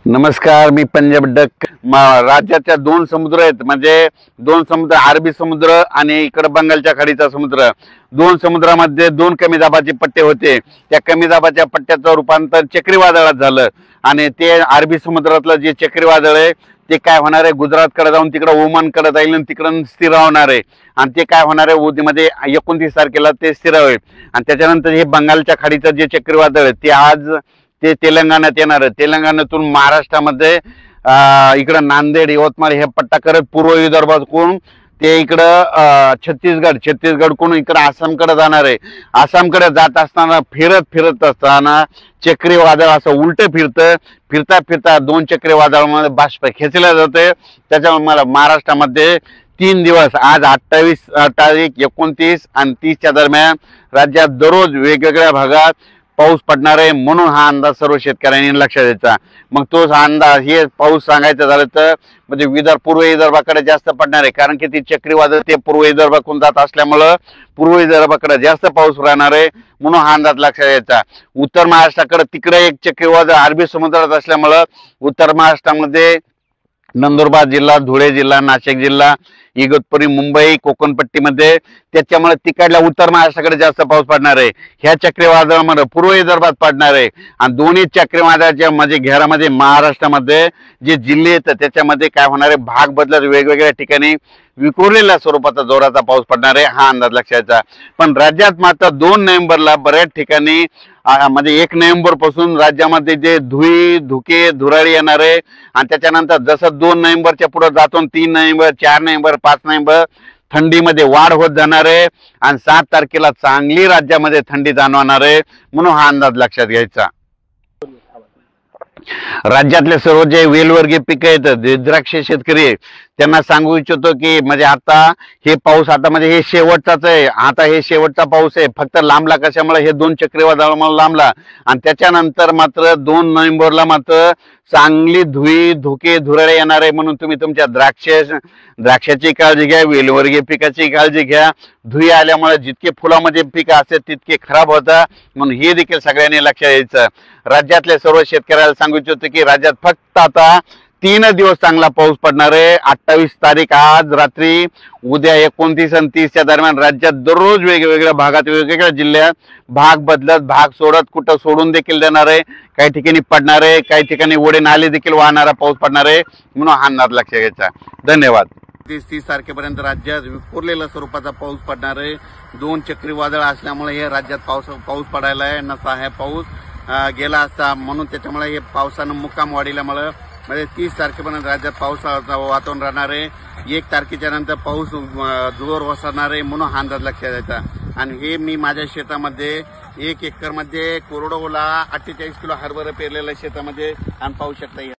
नमस्कार, मी पंजाब डक। राज्याच्या दोन समुद्र आहेत, म्हणजे दोन समुद्र, अरबी समुद्र आणि इकडे बंगालच्या खाडीचा समुद्र। दोन समुद्रामध्ये दोन कमी दाबाचे पट्टे होते। त्या कमी दाबाच्या पट्ट्याचं रूपांतर चक्रीवादळात झालं आणि ते अरबी समुद्रातलं जे चक्रीवादळ आहे ते काय होणार आहे, गुजरातकडे जाऊन तिकडे ओमानकडे जाईल आणि तिकडून स्थिर होणार आहे। आणि ते काय होणार आहे, उद्यामध्ये 29 तारखेला ते स्थिर होईल। आणि त्याच्यानंतर हे बंगालच्या खाडीचं जे चक्रीवादळ आहे ते आज ते तेलंगणात येणार आहे। तेलंगणातून महाराष्ट्रामध्ये इकडं नांदेड, यवतमाळ हे पट्टा करत पूर्व विदर्भातून ते इकडं छत्तीसगडकडून इकडं आसामकडे जाणार आहे। आसामकडे जात असताना फिरत असताना चक्रीवादळ असं उलट फिरता फिरता दोन चक्रीवादळामध्ये बाष्प खेचल्या जाते। त्याच्यामुळे मला महाराष्ट्रामध्ये 3 दिवस, आज 28 तारीख, 29 आणि 30च्या दरम्यान राज्यात दररोज वेगवेगळ्या भागात पाऊस पडणार आहे, म्हणून हा अंदाज सर्व शेतकऱ्यांनी लक्षात द्यायचा। मग तोच अंदाज, हे पाऊस सांगायचं झालं तर म्हणजे पूर्व विदर्भाकडे जास्त पडणार आहे, कारण की ती चक्रीवादळ ते पूर्व विदर्भाकडून जात असल्यामुळं पूर्व विदर्भाकडे जास्त पाऊस राहणार आहे, म्हणून हा अंदाज लक्षात द्यायचा। उत्तर महाराष्ट्राकडे तिकडे एक चक्रीवादळ अरबी समुद्रात असल्यामुळं उत्तर महाराष्ट्रामध्ये नंदुरबार जिल्हा, धुळे जिल्हा, नाशिक जिल्हा, इगतपुरी, मुंबई, कोकणपट्टीमध्ये त्याच्यामुळे तिकडल्या उत्तर महाराष्ट्राकडे जास्त पाऊस पडणार आहे। ह्या चक्रीवादळामध्ये पूर्व विदर्भात पडणार आहे आणि दोन्ही चक्रीवादळाच्या म्हणजे घेरामध्ये महाराष्ट्रामध्ये जे जिल्हे आहेत त्याच्यामध्ये काय होणार आहे, भाग बदलत वेगवेगळ्या ठिकाणी विखुरलेल्या स्वरूपाचा जोराचा पाऊस पडणार आहे, हा अंदाज लक्षात। पण राज्यात मात्र 2 नोव्हेंबरला बऱ्याच ठिकाणी म्हणजे 1 नोव्हेंबर पासून राज्यामध्ये जे धुके धुराळी येणार आहे आणि त्याच्यानंतर जसं 2 नोव्हेंबरच्या पुढे जातो 3 नोव्हेंबर, 4 नोव्हेंबर, 5 नोव्हेंबर थंडीमध्ये वाढ होत जाणार आहे आणि 7 तारखेला चांगली राज्यामध्ये थंडी जाणवणार आहे, म्हणून हा अंदाज लक्षात घ्यायचा। राज्यातले सर्व जे वेलवर्गीय पिकं आहेत, द्राक्ष शेतकरी त्यांना सांगू इच्छितो की म्हणजे आता हे पाऊस आता म्हणजे हे शेवटचाच आहे, आता हे शेवटचा पाऊस आहे। फक्त लांबला कशामुळे, हे 2 चक्रीवादळामुळे लांबला आणि त्याच्यानंतर मात्र 2 नोव्हेंबरला मात्र चांगली धुके धुराळे येणार आहे, म्हणून तुम्ही तुमच्या द्राक्षाची काळजी घ्या, वेलवर्गीय पिकाची काळजी घ्या। धुई आल्यामुळे जितके फुलामध्ये पिकं असतात तितके खराब होतात, म्हणून हे देखील सगळ्यांनी लक्षात द्यायचं। राज्यातल्या सर्व शेतकऱ्याला सांगू इच्छितो की राज्यात फक्त आता 3 दिवस चांगला पाऊस पडणार आहे। 28 तारीख आज रात्री, उद्या 29 आणि 30च्या दरम्यान राज्यात दररोज वेगवेगळ्या भागात, वेगवेगळ्या जिल्ह्यात भाग बदलत, भाग सोडत, कुठं सोडून देखील देणार आहे, काही ठिकाणी पडणार आहे, काही ठिकाणी ओढे नाले देखील वाहणारा पाऊस पडणार आहे, म्हणून हा अंदाज लक्षात घ्यायचा। धन्यवाद। 30 तारखेपर्यंत राज्यात विखुरलेल्या स्वरूपाचा पाऊस पडणार आहे। 2 चक्रीवादळ असल्यामुळे हे राज्यात पाऊस पडायला आहे, नसा हे पाऊस गेला असता, म्हणून त्याच्यामुळे हे पावसानं मुक्काम वाढल्यामुळे म्हणजे 30 तारखेपर्यंत राज्यात पावसाचं वातावरण राहणार आहे। 1 तारखेच्या नंतर पाऊस जोर वसरणार आहे, म्हणून हा अंदाज लक्षात द्यायचा। आणि हे मी माझ्या शेतामध्ये 1 एकरमध्ये कोरडवाहूला 48 किलो हरभरा पेरलेल्या शेतामध्ये आणि पाहू शकता।